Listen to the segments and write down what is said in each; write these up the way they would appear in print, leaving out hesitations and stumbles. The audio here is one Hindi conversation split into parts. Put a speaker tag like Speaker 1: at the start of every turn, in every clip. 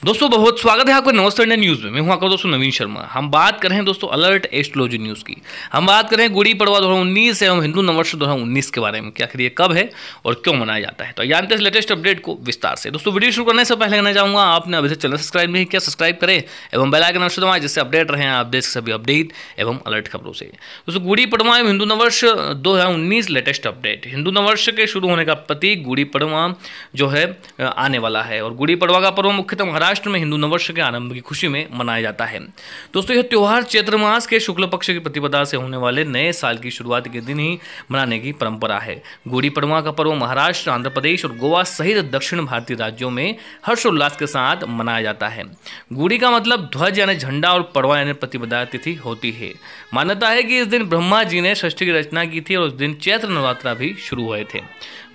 Speaker 1: दोस्तों बहुत स्वागत है आपका नमस्ते इंडिया न्यूज़ में। मैं हूं आपका दोस्तों नवीन शर्मा। हम बात कर रहे हैं दोस्तों अलर्ट एस्ट्रोलॉजी न्यूज़ की। हम बात कर रहे हैं गुड़ी पड़वा 2019 एवं हिंदू नववर्ष 2019 के बारे में कि आखिर ये कब है और क्यों मनाया जाता है। तो जानते हैं इस लेटेस्ट अपडेट को विस्तार से। दोस्तों वीडियो शुरू करने से पहले कहना चाहूँगा, आपने अभी तक चैनल सब्सक्राइब नहीं किया, सब्सक्राइब करें एवं बेल आइकन अवश्य दबाएं जिससे अपडेट रहें आप देश सभी अपडेट एवं अलर्ट खबरों से। दोस्तों गुड़ी पड़वा एवं हिंदू नववर्ष 2019 लेटेस्ट अपडेट। हिंदू नववर्ष के शुरू होने का प्रतीक गुड़ी पड़वा जो है आने वाला है और गुड़ी पड़वा का पर्व मुख्यतः महाराष्ट्र में हिंदू नववर्ष के आरंभ की खुशी में मनाया जाता है। दोस्तों यह त्योहार चैत्र मास के शुक्ल पक्ष की प्रतिपदा से होने वाले नए साल की शुरुआत के दिन ही मनाने की परंपरा है। गुड़ी पड़वा का पर्व महाराष्ट्र, आंध्र प्रदेश और गोवा सहित दक्षिण भारतीय राज्यों में हर्षोल्लास के साथ मनाया जाता है। गुड़ी का मतलब ध्वज यानी झंडा और पड़वा यानी प्रतिपदा तिथि होती है। मान्यता है कि इस दिन ब्रह्मा जी ने षष्ठी की रचना की थी और उस दिन चैत्र नवरात्रा भी शुरू हुए थे।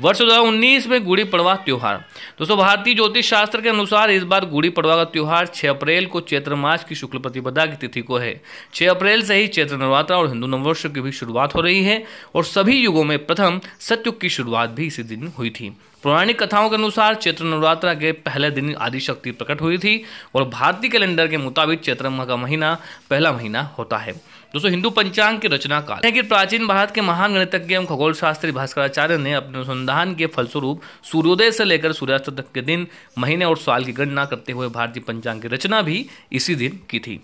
Speaker 1: वर्ष 2019 में गुड़ी पड़वा त्योहार। दोस्तों भारतीय ज्योतिष शास्त्र के अनुसार इस बार गुड़ी पड़वा का त्योहार 6 अप्रैल को चैत्र मास की शुक्ल प्रतिपदा की तिथि को है। 6 अप्रैल से ही चैत्र नवरात्रा और हिंदू नववर्ष की भी शुरुआत हो रही है और सभी युगों में प्रथम सतयुग की शुरुआत भी इसी दिन हुई थी। पौराणिक कथाओं के अनुसार चैत्र नवरात्रा के पहले दिन आदिशक्ति प्रकट हुई थी और भारतीय कैलेंडर के मुताबिक चैत्र माह का महीना पहला महीना होता है। दोस्तों हिंदू पंचांग के रचना काल है कि प्राचीन भारत के महान गणितज्ञ एवं खगोल शास्त्री भास्कराचार्य ने अपने अनुसंधान के फलस्वरूप सूर्योदय से लेकर सूर्यास्त तक के दिन, महीने और साल की गणना करते हुए भारतीय पंचांग की रचना भी इसी दिन की थी।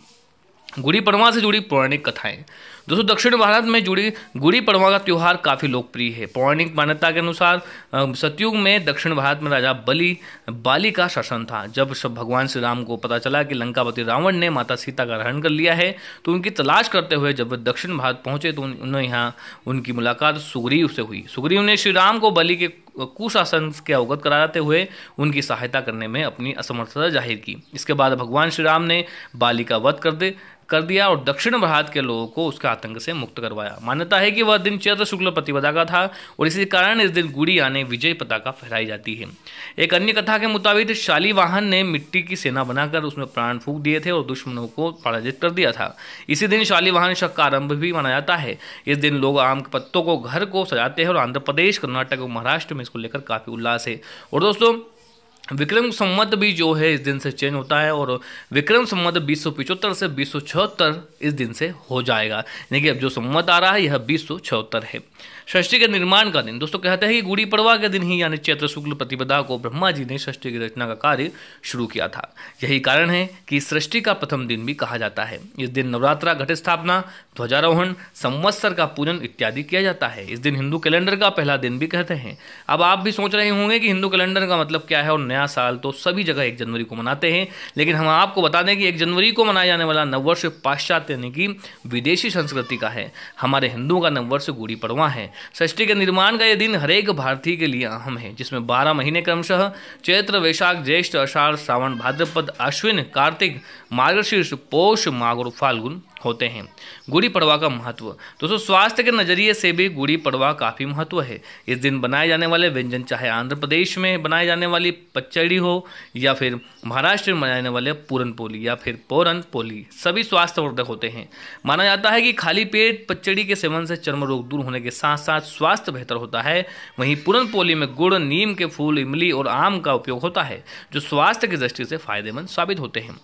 Speaker 1: गुड़ी पड़वा से जुड़ी पौराणिक कथाएं। दोस्तों दक्षिण भारत में जुड़ी गुड़ी पड़वा का त्यौहार काफ़ी लोकप्रिय है। पौराणिक मान्यता के अनुसार सतयुग में दक्षिण भारत में राजा बाली का शासन था। जब भगवान श्री राम को पता चला कि लंकापति रावण ने माता सीता का हरण कर लिया है तो उनकी तलाश करते हुए जब वे दक्षिण भारत पहुंचे तो उन्हें यहाँ उनकी मुलाकात सुग्रीव से हुई। सुग्रीव ने श्री राम को बलि के कुशासन के अवगत कराते हुए उनकी सहायता करने में अपनी असमर्थता जाहिर की। इसके बाद भगवान श्री राम ने बाली का वध कर दिया और दक्षिण भारत के लोगों को उसके आतंक से मुक्त करवाया। मान्यता है कि वह दिन चैत्र शुक्ल प्रतिपदा का था और इसी कारण इस दिन गुड़ी यानी विजय पताका फहराई जाती है। एक अन्य कथा के मुताबिक शालीवाहन ने मिट्टी की सेना बनाकर उसमें प्राण फूंक दिए थे और दुश्मनों को पराजित कर दिया था। इसी दिन शालीवाहन शक का आरंभ भी माना जाता है। इस दिन लोग आम के पत्तों को घर को सजाते हैं और आंध्र प्रदेश, कर्नाटक और महाराष्ट्र में इसको लेकर काफ़ी उल्लास है। और दोस्तों विक्रम संवत भी जो है इस दिन से चेंज होता है और विक्रम संवत 2075 से 2076 इस दिन से हो जाएगा, यानी कि अब जो संवत आ रहा है यह 2076 है। षष्ठी के निर्माण का दिन। दोस्तों कहते हैं कि गुड़ी पड़वा के दिन ही यानी चैत्र शुक्ल प्रतिपदा को ब्रह्मा जी ने षष्ठी की रचना का कार्य शुरू किया था। यही कारण है कि सृष्टि का प्रथम दिन भी कहा जाता है। इस दिन नवरात्रा, घट स्थापना, ध्वजारोहण, संवत्सर का पूजन इत्यादि किया जाता है। इस दिन हिंदू कैलेंडर का पहला दिन भी कहते हैं। अब आप भी सोच रहे होंगे कि हिंदू कैलेंडर का मतलब क्या है और नया साल तो सभी जगह 1 जनवरी को मनाते हैं, लेकिन हम आपको बता दें कि 1 जनवरी को मनाया जाने वाला नववर्ष पाश्चात्य यानी कि विदेशी संस्कृति का है। हमारे हिंदुओं का नववर्ष गुड़ी पड़वा है। षष्ठी के निर्माण का यह दिन हरेक भारतीय के लिए अहम है, जिसमें 12 महीने क्रमशः चैत्र, वैशाख, ज्येष्ठ, आषाढ़, श्रावण, भाद्रपद, अश्विन, कार्तिक, मार्गशीर्ष, पौष, माघ और फाल्गुन होते हैं। गुड़ी पड़वा का महत्व। दोस्तों स्वास्थ्य के नज़रिए से भी गुड़ी पड़वा काफ़ी महत्व है। इस दिन बनाए जाने वाले व्यंजन चाहे आंध्र प्रदेश में बनाए जाने वाली पचड़ी हो या फिर महाराष्ट्र में बनाए जाने वाले पूरन पोली या फिर पोरन पोली, सभी स्वास्थ्यवर्धक होते हैं। माना जाता है कि खाली पेट पचड़ी के सेवन से चर्म रोग दूर होने के साथ साथ स्वास्थ्य बेहतर होता है। वहीं पूरन पोली में गुड़, नीम के फूल, इमली और आम का उपयोग होता है जो स्वास्थ्य की दृष्टि से फायदेमंद साबित होते हैं।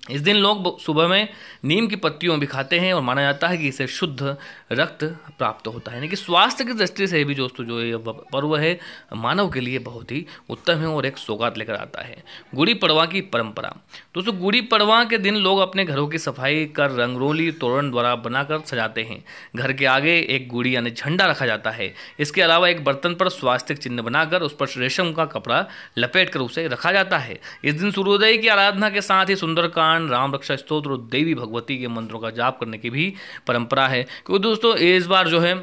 Speaker 1: इस दिन लोग सुबह में नीम की पत्तियों भी खाते हैं और माना जाता है कि इससे शुद्ध रक्त प्राप्त होता है, यानी कि स्वास्थ्य की दृष्टि से भी दोस्तों जो ये पर्व है मानव के लिए बहुत ही उत्तम है और एक सौगात लेकर आता है। गुड़ी पड़वा की परंपरा। दोस्तों गुड़ी पड़वा के दिन लोग अपने घरों की सफाई कर रंगोली, तोरण द्वारा बनाकर सजाते हैं। घर के आगे एक गुड़ी यानी झंडा रखा जाता है। इसके अलावा एक बर्तन पर स्वास्तिक चिन्ह बनाकर उस पर रेशम का कपड़ा लपेट कर उसे रखा जाता है। इस दिन सूर्योदय की आराधना के साथ ही सुंदरकांड, राम रक्षा स्तोत्र और देवी भगवती के मंत्रों का जाप करने की भी परंपरा है। क्योंकि दोस्तों इस बार जो है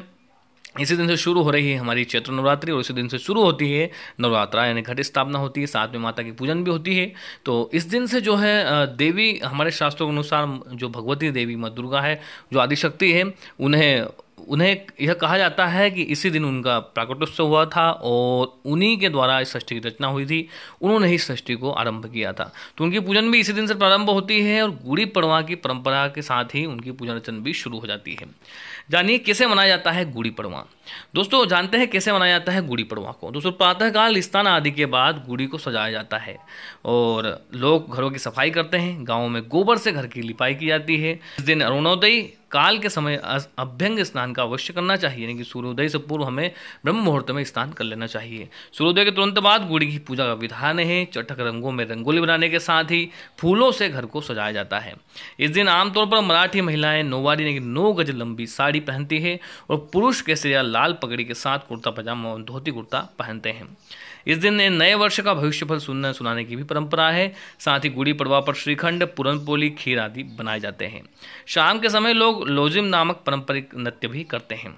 Speaker 1: इसी दिन से शुरू हो रही है हमारी चैत्र नवरात्रि और इसी दिन से शुरू होती है नवरात्रा, यानी घट स्थापना होती है, साथ में माता की पूजन भी होती है। तो इस दिन से जो है देवी, हमारे शास्त्रों के अनुसार जो भगवती देवी माँ दुर्गा है, जो आदिशक्ति है, उन्हें यह कहा जाता है कि इसी दिन उनका प्राकट्योत्सव हुआ था और उन्हीं के द्वारा इस षष्ठी की रचना हुई थी। उन्होंने ही षष्ठी को आरंभ किया था, तो उनकी पूजन भी इसी दिन से प्रारंभ होती है और गुड़ी पड़वा की परंपरा के साथ ही उनकी पूजन अर्चन भी शुरू हो जाती है। जानिए कैसे मनाया जाता है गुड़ी पड़वा। दोस्तों जानते हैं कैसे मनाया जाता है गुड़ी पड़वा को। दोस्तों प्रातःकाल स्नान आदि के बाद गुड़ी को सजाया जाता है और लोग घरों की सफाई करते हैं। गाँव में गोबर से घर की लिपाई की जाती है। इस दिन अरुणोदय काल के समय अभ्यंग स्नान का अवश्य करना चाहिए, यानी कि सूर्योदय से पूर्व हमें ब्रह्म मुहूर्त में स्नान कर लेना चाहिए। सूर्योदय के तुरंत बाद गुड़ी की पूजा का विधान है। चटक रंगों में रंगोली बनाने के साथ ही फूलों से घर को सजाया जाता है। इस दिन आमतौर पर मराठी महिलाएं नौवारी यानी कि 9 गज लंबी साड़ी पहनती है और पुरुष केसरिया लाल पगड़ी के साथ कुर्ता पजामा और धोती कुर्ता पहनते हैं। इस दिन नए वर्ष का भविष्यफल सुनाने की भी परंपरा है। साथ ही गुड़ी पड़वा पर श्रीखंड, पुरनपोली, खीर आदि बनाए जाते हैं। शाम के समय लोग लोजिम नामक पारंपरिक नृत्य भी करते हैं।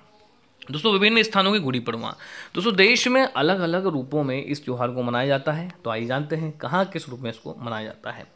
Speaker 1: दोस्तों विभिन्न स्थानों की गुड़ी पड़वा। दोस्तों देश में अलग अलग रूपों में इस त्यौहार को मनाया जाता है। तो आइए जानते हैं कहाँ किस रूप में इसको मनाया जाता है।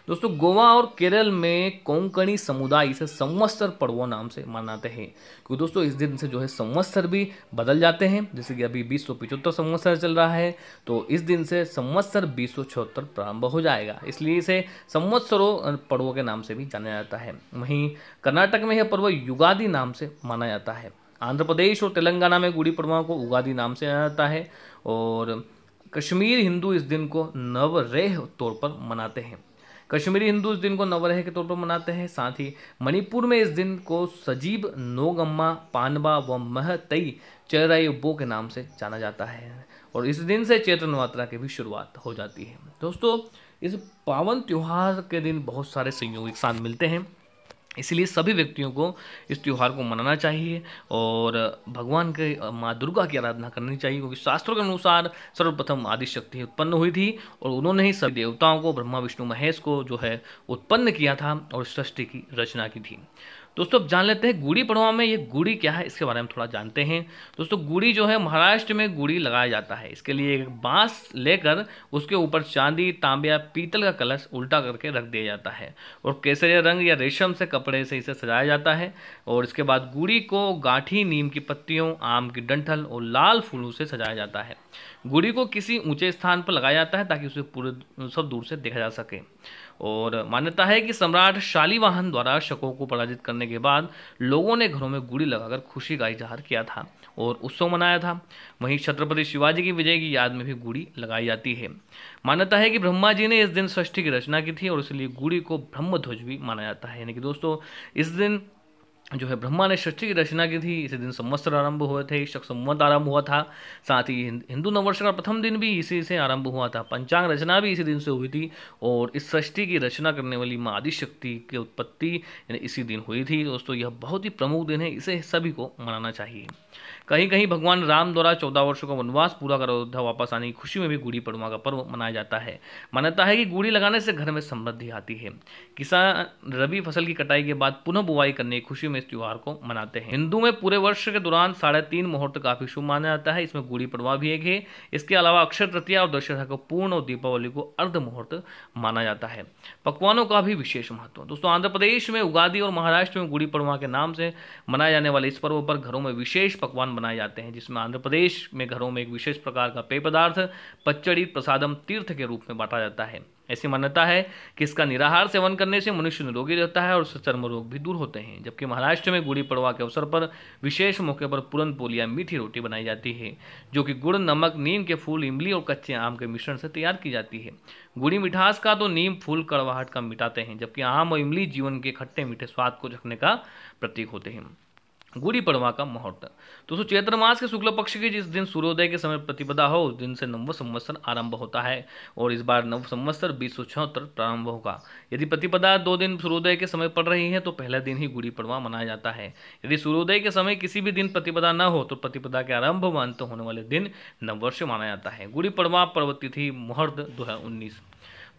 Speaker 1: दोस्तों गोवा और केरल में कोंकणी समुदाय इसे संवत्सर पर्वो नाम से मनाते हैं, क्योंकि दोस्तों इस दिन से जो है संवत्सर भी बदल जाते हैं। जैसे कि अभी 2075 संवत्सर चल रहा है, तो इस दिन से संवत्सर 2076 प्रारंभ हो जाएगा, इसलिए इसे संवत्सरों पर्वों के नाम से भी जाना जाता है। वहीं कर्नाटक में यह पर्व युगादि नाम से माना जाता है। आंध्र प्रदेश और तेलंगाना में गुड़ी पड़वा को उगादि नाम से जाना जाता है और कश्मीर हिंदू इस दिन को नवरेह तौर पर मनाते हैं। कश्मीरी हिंदू इस दिन को नवरेह के तौर पर मनाते हैं। साथ ही मणिपुर में इस दिन को सजीब, नोगम्मा, पानबा व महतई चेराइबो के नाम से जाना जाता है और इस दिन से चैत्र नवरात्रा की भी शुरुआत हो जाती है। दोस्तों इस पावन त्यौहार के दिन बहुत सारे संयोग एक साथ मिलते हैं, इसलिए सभी व्यक्तियों को इस त्यौहार को मनाना चाहिए और भगवान के माँ दुर्गा की आराधना करनी चाहिए, क्योंकि शास्त्रों के अनुसार सर्वप्रथम आदिशक्ति उत्पन्न हुई थी और उन्होंने ही सभी देवताओं को, ब्रह्मा विष्णु महेश को जो है उत्पन्न किया था और सृष्टि की रचना की थी। दोस्तों अब जान लेते हैं गुड़ी पड़वा में ये गुड़ी क्या है, इसके बारे में थोड़ा जानते हैं। दोस्तों गुड़ी जो है महाराष्ट्र में गुड़ी लगाया जाता है। इसके लिए एक बांस लेकर उसके ऊपर चांदी, तांबे या पीतल का कलश उल्टा करके रख दिया जाता है और केसरिया रंग या रेशम से कपड़े से इसे सजाया जाता है और इसके बाद गुड़ी को गांठी, नीम की पत्तियों, आम की डंठल और लाल फूलों से सजाया जाता है। गुड़ी को किसी ऊंचे स्थान पर लगाया जाता है ताकि उसे पूरे सब दूर से देखा जा सके और मान्यता है कि सम्राट शालिवाहन द्वारा शकों को पराजित करने के बाद लोगों ने घरों में गुड़ी लगाकर खुशी का इजहार किया था और उत्सव मनाया था। वहीं छत्रपति शिवाजी की विजय की याद में भी गुड़ी लगाई जाती है। मान्यता है कि ब्रह्मा जी ने इस दिन षष्ठी की रचना की थी और इसलिए गुड़ी को ब्रह्मध्वज भी माना जाता है, यानी कि दोस्तों इस दिन जो है ब्रह्मा ने सृष्टि की रचना की थी। इसी दिन संवत्सर आरंभ हुए थे, शक संवत आरंभ हुआ था। साथ ही हिंदू नववर्ष का प्रथम दिन भी इसी से आरंभ हुआ था। पंचांग रचना भी इसी दिन से हुई थी और इस सृष्टि की रचना करने वाली माँ आदिशक्ति की उत्पत्ति यानी इसी दिन हुई थी। दोस्तों यह बहुत ही प्रमुख दिन है, इसे सभी को मनाना चाहिए। कहीं कहीं भगवान राम द्वारा 14 वर्षों का वनवास पूरा कर अयोध्या वापस आने की खुशी में भी गुड़ी पड़वा का पर्व मनाया जाता है। मान्यता है कि गुड़ी लगाने से घर में समृद्धि आती है। किसान रबी फसल की कटाई के बाद पुनः बुआई करने की खुशी में इस त्यौहार को मनाते हैं। हिंदू में पूरे वर्ष के दौरान 3.5 मुहूर्त काफी शुभ माना जाता है, इसमें गुड़ी पड़वा भी एक है। इसके अलावा अक्षय तृतीया और दशहरा को पूर्ण और दीपावली को अर्ध मुहूर्त माना जाता है। पकवानों का भी विशेष महत्व। दोस्तों आंध्र प्रदेश में उगादी और महाराष्ट्र में गुड़ी पड़वा के नाम से मनाए जाने वाले इस पर्व पर घरों में विशेष पकवान बनाए जाते हैं, जिसमें आंध्र प्रदेश में घरों में एक विशेष प्रकार का पेय पदार्थ पच्चड़ी प्रसादम तीर्थ के रूप में बांटा जाता है। ऐसी मान्यता है कि इसका निराहार सेवन करने से मनुष्य निरोगी रहता है और उससे चर्म रोग भी दूर होते हैं। जबकि महाराष्ट्र में गुड़ी पड़वा के अवसर पर विशेष मौके पर पूरन पोली या मीठी रोटी बनाई जाती है, जो कि गुड़, नमक, नीम के फूल, इमली और कच्चे आम के मिश्रण से तैयार की जाती है। गुड़ी मिठास का तो नीम फूल कड़वाहट का मिटाते हैं, जबकि आम और इमली जीवन के खट्टे मीठे स्वाद को झकने का प्रतीक होते हैं। गुड़ी पड़वा का मुहूर्त। दोस्तों चैत्र मास के शुक्ल पक्ष के जिस दिन सूर्योदय के समय प्रतिपदा हो उस दिन से नव संवत्सर आरंभ होता है और इस बार नव संवत्सर 2076 प्रारंभ होगा। यदि प्रतिपदा 2 दिन सूर्योदय के समय पड़ रही है तो पहला दिन ही गुड़ी पड़वा मनाया जाता है। यदि सूर्योदय के समय किसी भी दिन प्रतिपदा न हो तो प्रतिपदा के आरंभ व अंत होने वाले दिन नववर्ष माना जाता है। गुड़ी पड़वा पर्व तिथि मुहूर्त 2019।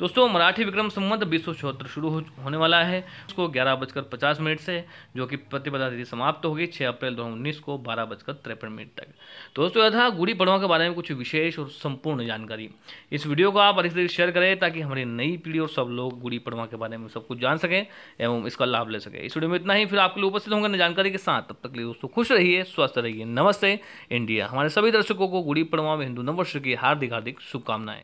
Speaker 1: दोस्तों मराठी विक्रम संवत 2076 शुरू होने वाला है, उसको 11:50 से, जो कि प्रतिपदा तिथि समाप्त होगी 6 अप्रैल 2019 को 12:53 तक। तो दोस्तों यह था गुड़ी पड़वा के बारे में कुछ विशेष और संपूर्ण जानकारी। इस वीडियो को आप अधिक से अधिक शेयर करें ताकि हमारी नई पीढ़ी और सब लोग गुड़ी पड़वा के बारे में सब कुछ जान सकें एवं इसका लाभ ले सकें। इस वीडियो में इतना ही, फिर आपके लिए उपस्थित होंगे नई जानकारी के साथ। तब तक लिए दोस्तों खुश रहिए, स्वस्थ रहिए। नमस्ते इंडिया। हमारे सभी दर्शकों को गुड़ी पड़वा में हिंदू नववर्ष की हार्दिक शुभकामनाएं।